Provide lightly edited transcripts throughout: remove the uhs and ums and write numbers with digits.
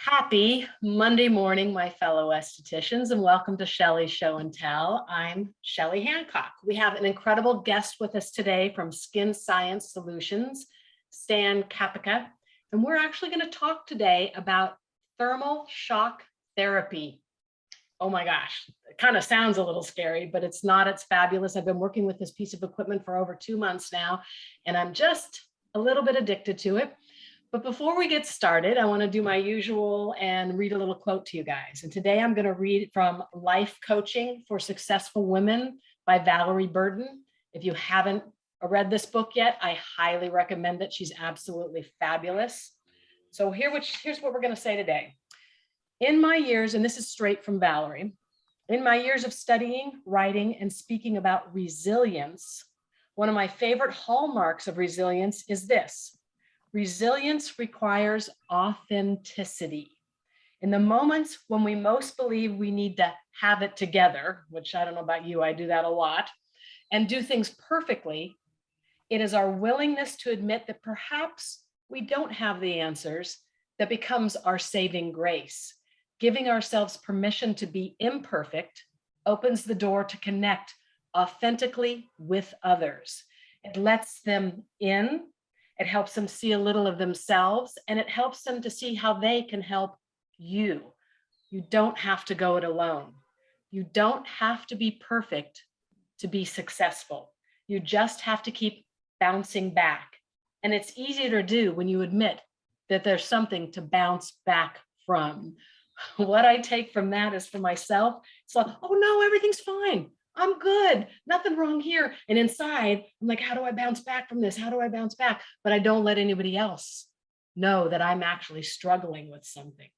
Happy Monday morning, my fellow estheticians, and welcome to Shelley's Show and Tell. I'm Shelley Hancock. We have an incredible guest with us today from Skin Science Solutions, Stan Kapica, and we're actually going to talk today about thermal shock therapy. Oh my gosh, it kind of sounds a little scary, but it's not. It's fabulous. I've been working with this piece of equipment for over 2 months now, and I'm just a little bit addicted to it. But before we get started, I want to do my usual and read a little quote to you guys. And today I'm going to read from Life Coaching for Successful Women by Valerie Burton. If you haven't read this book yet, I highly recommend it. She's absolutely fabulous. So here's what we're going to say today. In my years, and this is straight from Valerie, in my years of studying, writing, and speaking about resilience, one of my favorite hallmarks of resilience is this. Resilience requires authenticity. In the moments when we most believe we need to have it together, which I don't know about you, I do that a lot, and do things perfectly, it is our willingness to admit that perhaps we don't have the answers that becomes our saving grace. Giving ourselves permission to be imperfect opens the door to connect authentically with others. It lets them in. It helps them see a little of themselves, and it helps them to see how they can help you. You don't have to go it alone. You don't have to be perfect to be successful. You just have to keep bouncing back. And it's easier to do when you admit that there's something to bounce back from. What I take from that is for myself, it's like, oh no, everything's fine. I'm good, nothing wrong here. And inside, I'm like, how do I bounce back from this? How do I bounce back? But I don't let anybody else know that I'm actually struggling with something.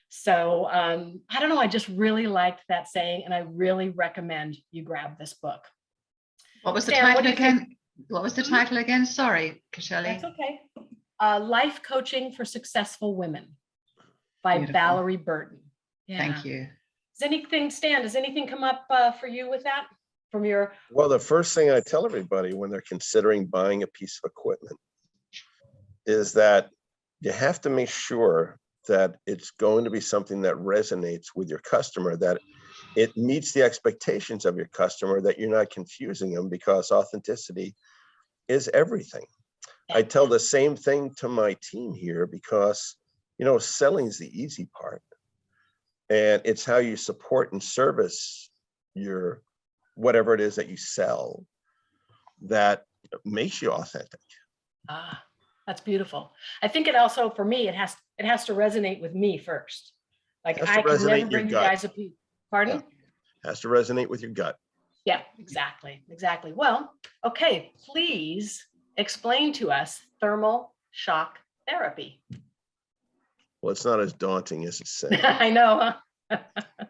So I don't know, I just really liked that saying, and I really recommend you grab this book. What was the title again? What was the title again? Sorry, Shelley. That's okay. Life Coaching for Successful Women by Beautiful. Valerie Burton. Yeah. Thank you. Does anything come up for you with that from your? Well, the first thing I tell everybody when they're considering buying a piece of equipment is that you have to make sure that it's going to be something that resonates with your customer, that it meets the expectations of your customer, that you're not confusing them, because authenticity is everything. I tell the same thing to my team here because, you know, selling is the easy part. And it's how you support and service your whatever it is that you sell that makes you authentic. That's beautiful. I think it also, for me, it has to resonate with me first. Like I can never bring you guys a piece. Pardon? Yeah. Has to resonate with your gut. Yeah, exactly. Well, okay, please explain to us thermal shock therapy. Well, it's not as daunting as it sounds. I know. Huh?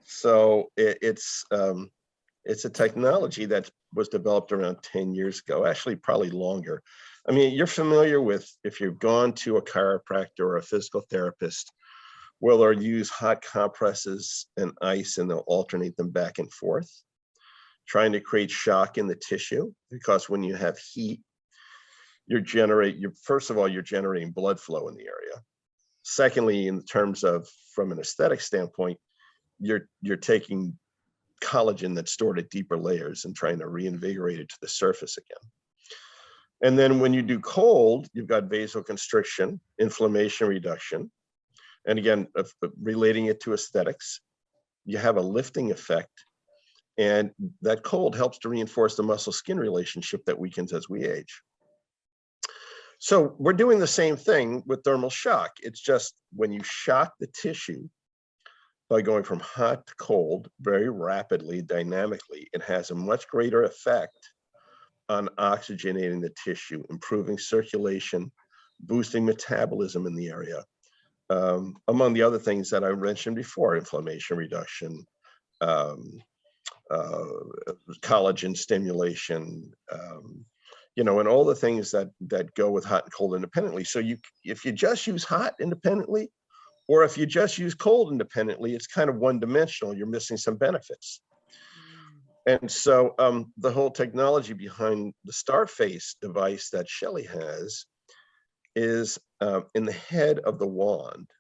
So it's a technology that was developed around 10 years ago, actually probably longer. I mean, you're familiar with, if you've gone to a chiropractor or a physical therapist, where they'll use hot compresses and ice and they'll alternate them back and forth, trying to create shock in the tissue, because when you have heat, first of all, you're generating blood flow in the area. Secondly, in terms of, from an aesthetic standpoint, you're taking collagen that's stored at deeper layers and trying to reinvigorate it to the surface again. And then when you do cold, you've got vasoconstriction, inflammation reduction. And again, relating it to aesthetics, you have a lifting effect. And that cold helps to reinforce the muscle-skin relationship that weakens as we age. So we're doing the same thing with thermal shock. It's just when you shock the tissue by going from hot to cold very rapidly, dynamically, it has a much greater effect on oxygenating the tissue, improving circulation, boosting metabolism in the area, among the other things that I mentioned before: inflammation reduction, collagen stimulation, you know, and all the things that go with hot and cold independently. So if you just use hot independently, or if you just use cold independently, it's kind of one-dimensional. You're missing some benefits. And so the whole technology behind the Starface device that Shelley has is in the head of the wand.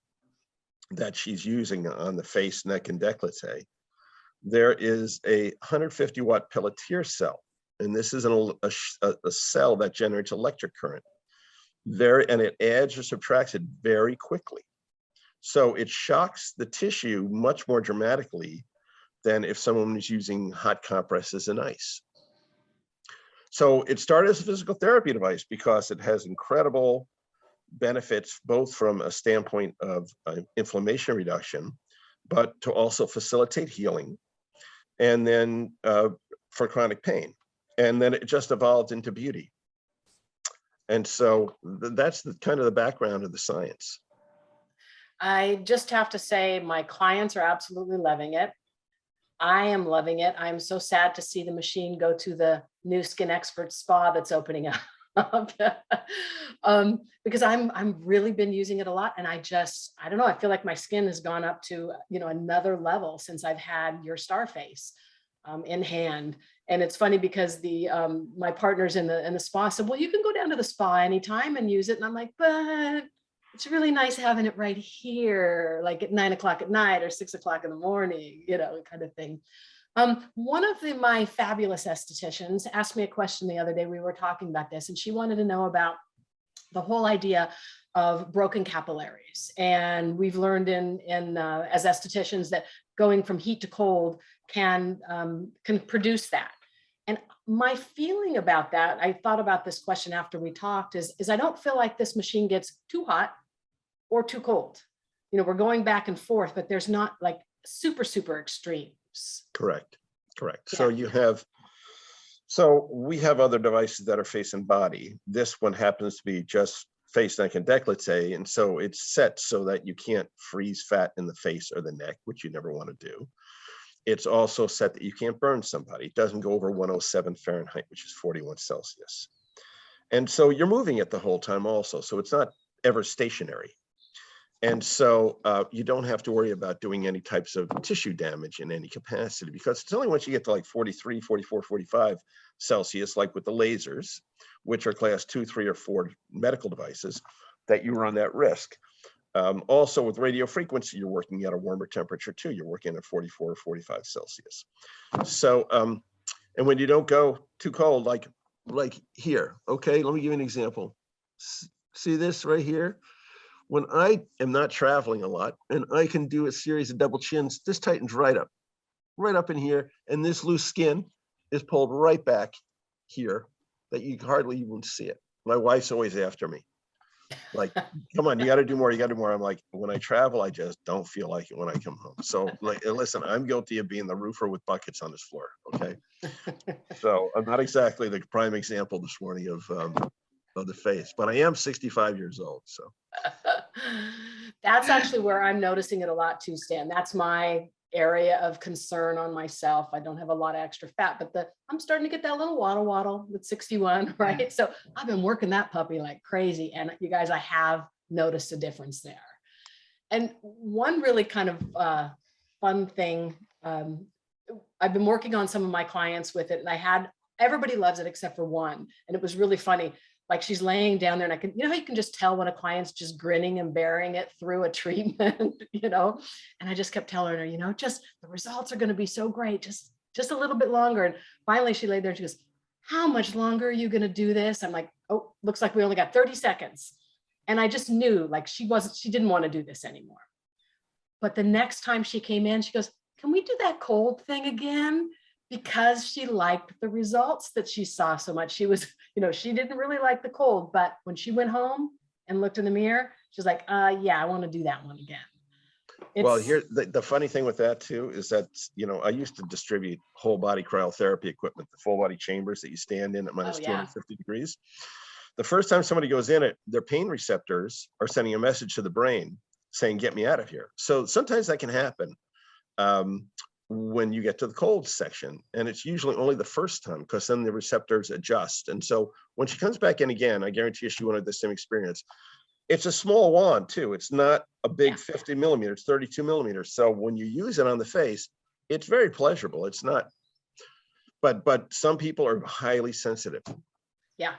that she's using on the face, neck, and décolleté, there is a 150 watt Pelletier cell. And this is a cell that generates electric current and it adds or subtracts it very quickly. So it shocks the tissue much more dramatically than if someone was using hot compresses and ice. So it started as a physical therapy device because it has incredible benefits, both from a standpoint of inflammation reduction, but to also facilitate healing, and then for chronic pain. And then it just evolved into beauty. And so that's the kind of the background of the science. I just have to say my clients are absolutely loving it. I am loving it. I'm so sad to see the machine go to the new Skin Expert spa that's opening up. Because I'm really been using it a lot, and I don't know, I feel like my skin has gone up to, another level since I've had your star face in hand. And it's funny because my partners in the spa said, well, you can go down to the spa anytime and use it. And I'm like, but it's really nice having it right here, like at 9 o'clock at night or 6 o'clock in the morning, kind of thing. One of my fabulous estheticians asked me a question the other day. We were talking about this, and she wanted to know about the whole idea of broken capillaries. And we've learned as estheticians that going from heat to cold can produce that. And my feeling about that, I thought about this question after we talked, is I don't feel like this machine gets too hot or too cold. We're going back and forth, but there's not like super, super extremes. Correct. Yeah. So we have other devices that are face and body. This one happens to be just face, neck, and décolleté. And so it's set so that you can't freeze fat in the face or the neck, which you never want to do. It's also set that you can't burn somebody. It doesn't go over 107 Fahrenheit, which is 41 Celsius. And so you're moving it the whole time also. So it's not ever stationary. And so you don't have to worry about doing any types of tissue damage in any capacity, because it's only once you get to like 43, 44, 45 Celsius, like with the lasers, which are class 2, 3, or 4 medical devices, that you run that risk. Also with radio frequency, you're working at a warmer temperature too. You're working at 44 or 45 Celsius. So, and when you don't go too cold, like here, okay, let me give you an example. See this right here? When I am not traveling a lot and I can do a series of double chins, this tightens right up in here. And this loose skin is pulled right back here that you hardly even see it. My wife's always after me. Like, come on, you got to do more. I'm like, when I travel, I just don't feel like it when I come home. So like, listen, I'm guilty of being the roofer with buckets on his floor. Okay. So I'm not exactly the prime example this morning of the face, but I am 65 years old. So that's actually where I'm noticing it a lot too, Stan. That's my area of concern on myself. I don't have a lot of extra fat, but I'm starting to get that little waddle with 61, right? Yeah. So I've been working that puppy like crazy. And you guys, I have noticed a difference there. And one really kind of fun thing, I've been working on some of my clients with it, and everybody loves it except for one. And it was really funny. Like she's laying down there, and I can, how you can just tell when a client's just grinning and bearing it through a treatment, and I just kept telling her, just the results are going to be so great. Just a little bit longer. And finally she laid there and she goes, how much longer are you going to do this? I'm like, oh, looks like we only got 30 seconds. And I just knew like she didn't want to do this anymore. But the next time she came in, she goes, can we do that cold thing again? Because she liked the results that she saw so much. She was, she didn't really like the cold, but when she went home and looked in the mirror, she's like, yeah, I want to do that one again. Well, here, the funny thing with that too, is that, I used to distribute whole body cryotherapy equipment, the full body chambers that you stand in at minus 250 degrees. The first time somebody goes in it, their pain receptors are sending a message to the brain saying, get me out of here. So sometimes that can happen. When you get to the cold section, and it's usually only the first time, because then the receptors adjust. And so when she comes back in again, I guarantee you she won't have the same experience. It's a small wand too. It's not a big 50 millimeters, 32 millimeters. So when you use it on the face, it's very pleasurable. It's not, but some people are highly sensitive. Yeah.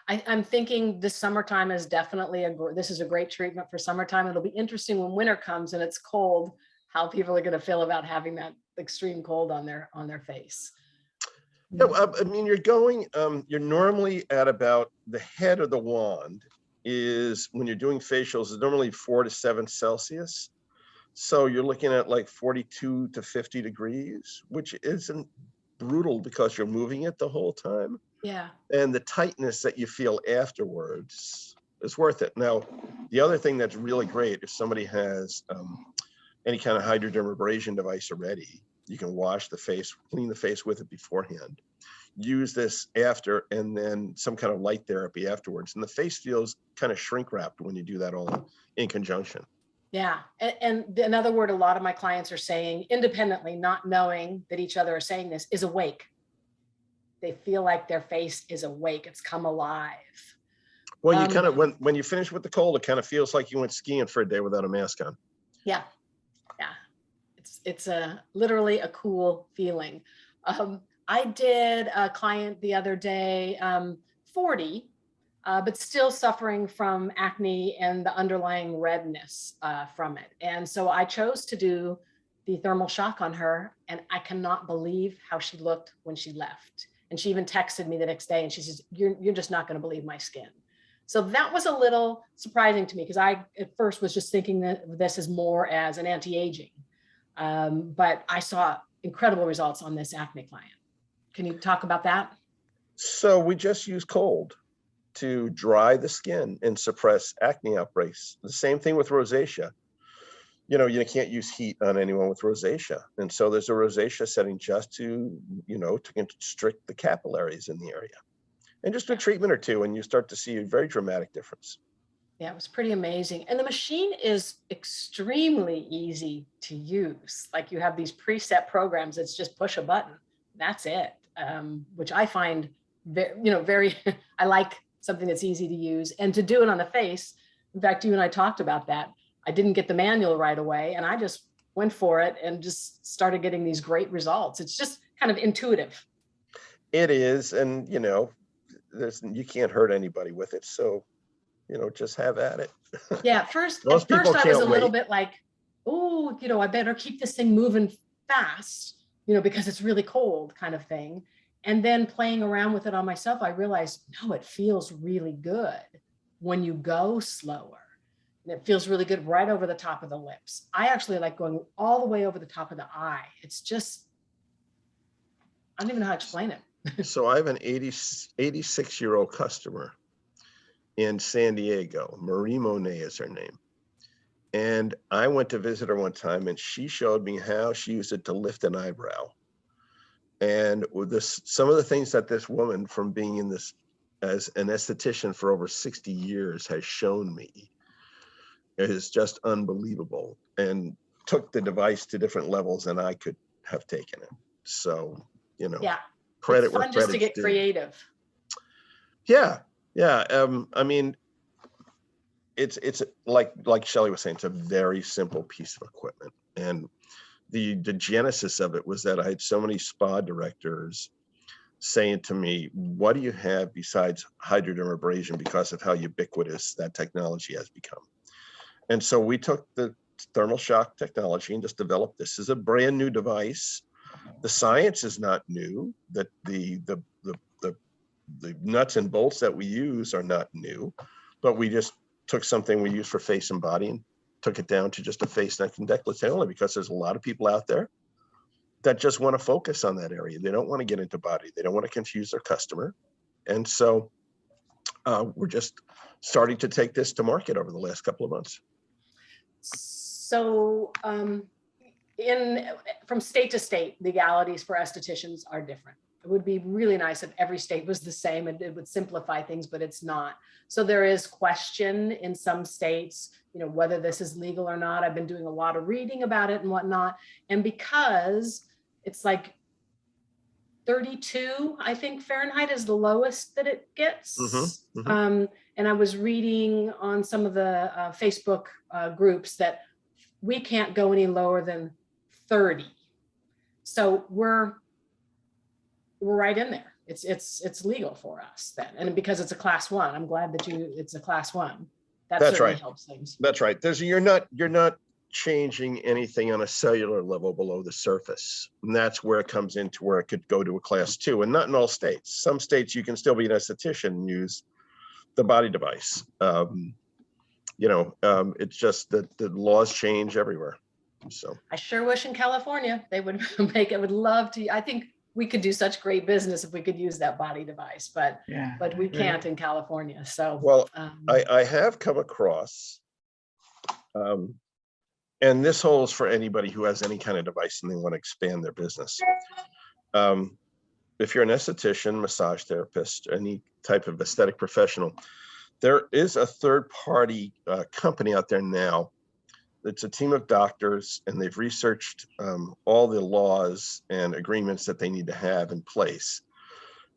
I'm thinking this summertime is definitely this is a great treatment for summertime. It'll be interesting when winter comes and it's cold, how people are going to feel about having that extreme cold on their face. No, I mean, you're normally at about the head of the wand is when you're doing facials is normally 4 to 7 Celsius. So you're looking at like 42 to 50 degrees, which isn't brutal because you're moving it the whole time. Yeah. And the tightness that you feel afterwards is worth it. Now, the other thing that's really great, if somebody has any kind of hydrodermabrasion device already, you can wash the face, clean the face with it beforehand, use this after, and then some kind of light therapy afterwards. And the face feels kind of shrink wrapped when you do that all in conjunction. Yeah. And another word a lot of my clients are saying independently, not knowing that each other are saying this, is awake. They feel like their face is awake. It's come alive. Well, you kind of, when you finish with the cold, it kind of feels like you went skiing for a day without a mask on. Yeah. Yeah. It's literally a cool feeling. I did a client the other day, 40, but still suffering from acne and the underlying redness from it. And so I chose to do the thermal shock on her, and I cannot believe how she looked when she left. And she even texted me the next day and she says, you're just not going to believe my skin. So that was a little surprising to me because I at first was just thinking that this is more as an anti-aging. But I saw incredible results on this acne client. Can you talk about that? So we just use cold to dry the skin and suppress acne outbreaks. The same thing with rosacea. You know, you can't use heat on anyone with rosacea. And so there's a rosacea setting just to, to constrict the capillaries in the area. And just a treatment or two, and you start to see a very dramatic difference. Yeah, it was pretty amazing. And the machine is extremely easy to use. Like you have these preset programs, it's just push a button. That's it, which I find very, I like something that's easy to use and to do it on the face. In fact, you and I talked about that. I didn't get the manual right away and I just went for it and just started getting these great results. It's just kind of intuitive. It is. And, you can't hurt anybody with it. So, just have at it. Yeah. At first I was a little bit like, oh, I better keep this thing moving fast, because it's really cold kind of thing. And then playing around with it on myself, I realized, no, it feels really good when you go slower. And it feels really good right over the top of the lips. I actually like going all the way over the top of the eye. It's just, I don't even know how to explain it. So I have an 86-year-old customer in San Diego. Marie Monet is her name. And I went to visit her one time and she showed me how she used it to lift an eyebrow. And with some of the things that this woman, from being in this as an esthetician for over 60 years, has shown me is just unbelievable, and took the device to different levels than I could have taken it. So, yeah, credit it's where fun just to credit's get due. creative. Yeah. I mean, it's like Shelley was saying, it's a very simple piece of equipment. And the genesis of it was that I had so many spa directors saying to me, what do you have besides hydrodermabrasion, because of how ubiquitous that technology has become? And so we took the thermal shock technology and just developed this as a brand new device. The science is not new, that the nuts and bolts that we use are not new, but we just took something we use for face and body and took it down to just a face, neck, and décolleté only, because there's a lot of people out there that just want to focus on that area. They don't want to get into body. They don't want to confuse their customer. And so we're just starting to take this to market over the last couple of months. So from state to state, legalities for estheticians are different. It would be really nice if every state was the same and it would simplify things, but it's not. So there is question in some states, whether this is legal or not. I've been doing a lot of reading about it and whatnot. And because it's like 32, I think Fahrenheit is the lowest that it gets. Mm-hmm. Mm-hmm. And I was reading on some of the Facebook groups that we can't go any lower than 30. So we're right in there. it's legal for us then. And because it's a class 1, I'm glad that it's a class 1. That That's certainly right. helps things. That's right. You're not changing anything on a cellular level below the surface. And that's where it comes into where it could go to a class 2, and not in all states. Some states you can still be an esthetician and use the body device. It's just that the laws change everywhere. So I sure wish in California they would would love to. I think we could do such great business if we could use that body device, but we can't in California. So, well, I have come across, and this holds for anybody who has any kind of device and they want to expand their business. If you're an esthetician, massage therapist, any type of aesthetic professional, there is a third-party company out there now. It's a team of doctors, and they've researched all the laws and agreements that they need to have in place.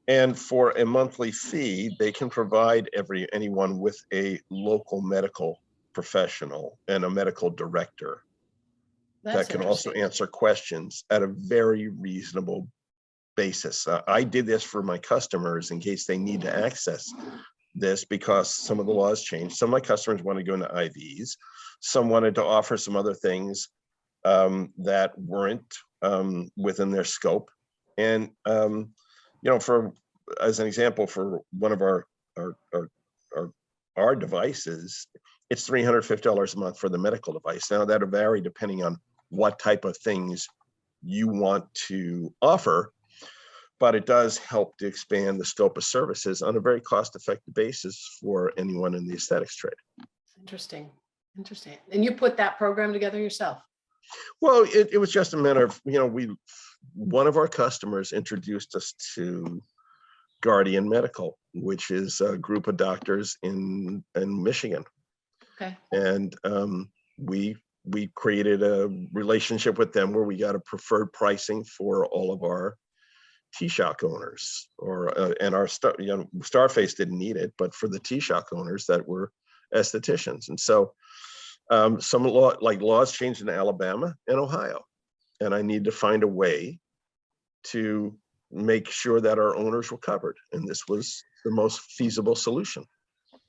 And for a monthly fee, they can provide anyone with a local medical professional and a medical director that can also answer questions at a very reasonable basis. I did this for my customers in case they need to access this, because some of the laws changed. Some of my customers want to go into IVs. Some wanted to offer some other things that weren't within their scope. And as an example, for one of our devices, it's $350 a month for the medical device. Now that'll vary depending on what type of things you want to offer, but it does help to expand the scope of services on a very cost-effective basis for anyone in the aesthetics trade. Interesting. And you put that program together yourself? Well, it was just a matter of, one of our customers introduced us to Guardian Medical, which is a group of doctors in Michigan. Okay. And we created a relationship with them where we got a preferred pricing for all of our T-Shock owners, and our Starface didn't need it, but for the T-Shock owners that were estheticians. And so some laws changed in Alabama and Ohio, and I need to find a way to make sure that our owners were covered, and this was the most feasible solution.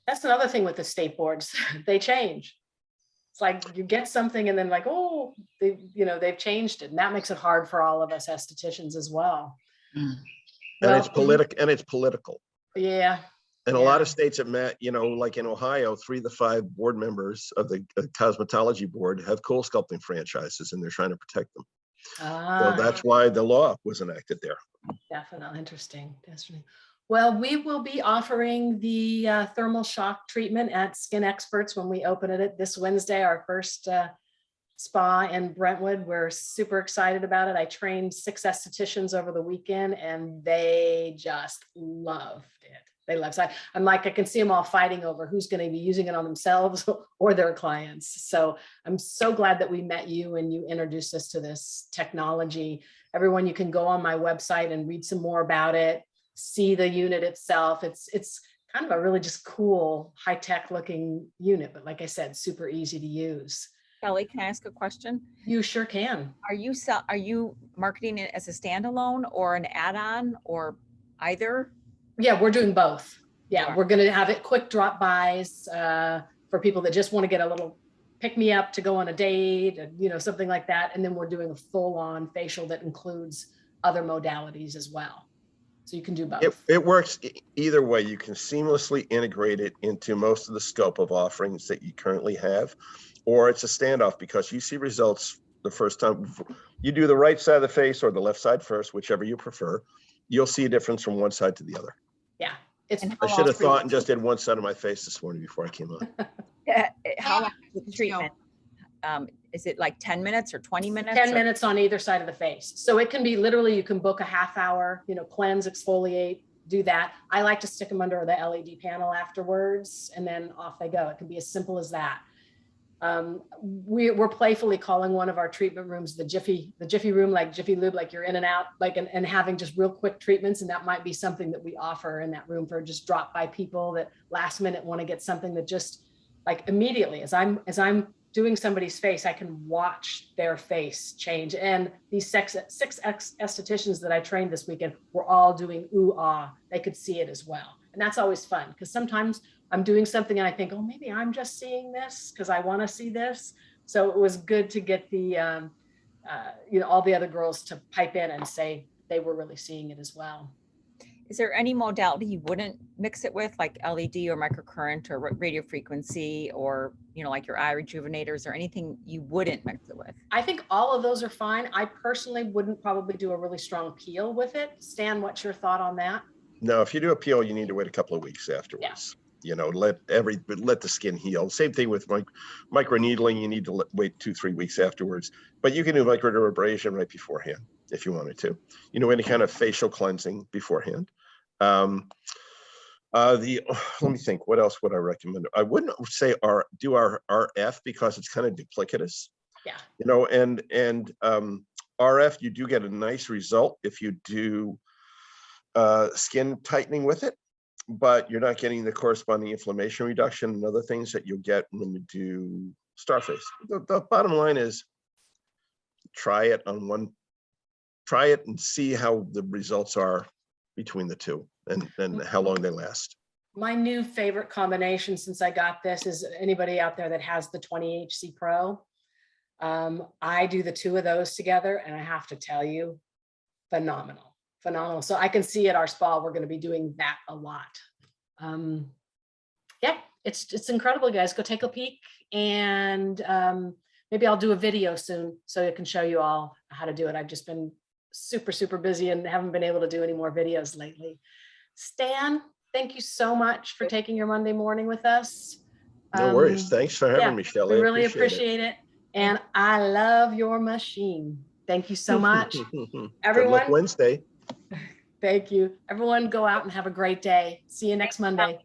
That's another thing with the state boards. They change. It's like you get something and then they've changed it, and that makes it hard for all of us estheticians as well. And it's political. Yeah. And a lot of states have met, like in Ohio, 3 of the 5 board members of the cosmetology board have cool sculpting franchises, and they're trying to protect them. So that's why the law was enacted there. Definitely. Interesting. Well, we will be offering the thermal shock treatment at Skin Experts when we open it this Wednesday, our first spa in Brentwood. We're super excited about it. I trained 6 estheticians over the weekend, and they just loved it. They love it. I can see them all fighting over who's going to be using it on themselves or their clients. So I'm so glad that we met you and you introduced us to this technology. Everyone, you can go on my website and read some more about it, see the unit itself. It's kind of a really just cool, high-tech looking unit, but like I said, super easy to use. Shelley, can I ask a question? You sure can. Are you marketing it as a standalone or an add-on or either? Yeah, we're doing both. Yeah, Sure. We're going to have it quick drop bys for people that just want to get a little pick me up to go on a date, something like that. And then we're doing a full-on facial that includes other modalities as well. So you can do both. It works either way. You can seamlessly integrate it into most of the scope of offerings that you currently have, or it's a standoff because you see results the first time. You do the right side of the face or the left side first, whichever you prefer. You'll see a difference from one side to the other. Yeah. I should have thought and just did one side of my face this morning before I came on. How long is the treatment? Is it like 10 minutes or 20 minutes? 10 minutes on either side of the face. So it can be literally, you can book a half hour, cleanse, exfoliate, do that. I like to stick them under the LED panel afterwards, and then off they go. It can be as simple as that. We're playfully calling one of our treatment rooms the Jiffy room, like Jiffy Lube, like you're in and out, and having just real quick treatments. And that might be something that we offer in that room for just drop by people that last minute want to get something that just like immediately as I'm doing somebody's face, I can watch their face change. And these six estheticians that I trained this weekend were all doing ooh, ah, they could see it as well. And that's always fun because sometimes I'm doing something and I think, oh, maybe I'm just seeing this because I want to see this. So it was good to get the, all the other girls to pipe in and say they were really seeing it as well. Is there any modality you wouldn't mix it with, like LED or microcurrent or radio frequency, or, like your eye rejuvenators, or anything you wouldn't mix it with? I think all of those are fine. I personally wouldn't probably do a really strong peel with it. Stan, what's your thought on that? No, if you do a peel, you need to wait a couple of weeks afterwards. Let the skin heal. Same thing with microneedling. You need to wait 2-3 weeks afterwards. But you can do microdermabrasion right beforehand if you wanted to. Any kind of facial cleansing beforehand. Let me think. What else would I recommend? I wouldn't say do our RF because it's kind of duplicitous. Yeah. And RF, you do get a nice result if you do skin tightening with it, but you're not getting the corresponding inflammation reduction and other things that you'll get when you do Starface. The bottom line is try it and see how the results are between the two and how long they last. My new favorite combination since I got this is anybody out there that has the 20HC Pro. I do the two of those together and I have to tell you, phenomenal. So I can see at our spa, we're going to be doing that a lot. Yeah, it's incredible, guys. Go take a peek, and maybe I'll do a video soon so I can show you all how to do it. I've just been super busy and haven't been able to do any more videos lately. Stan, thank you so much for taking your Monday morning with us. No worries. Thanks for having me, Shelley. We really appreciate it. And I love your machine. Thank you so much. Everyone, Good luck Wednesday. Thank you. Everyone go out and have a great day. See you next Monday.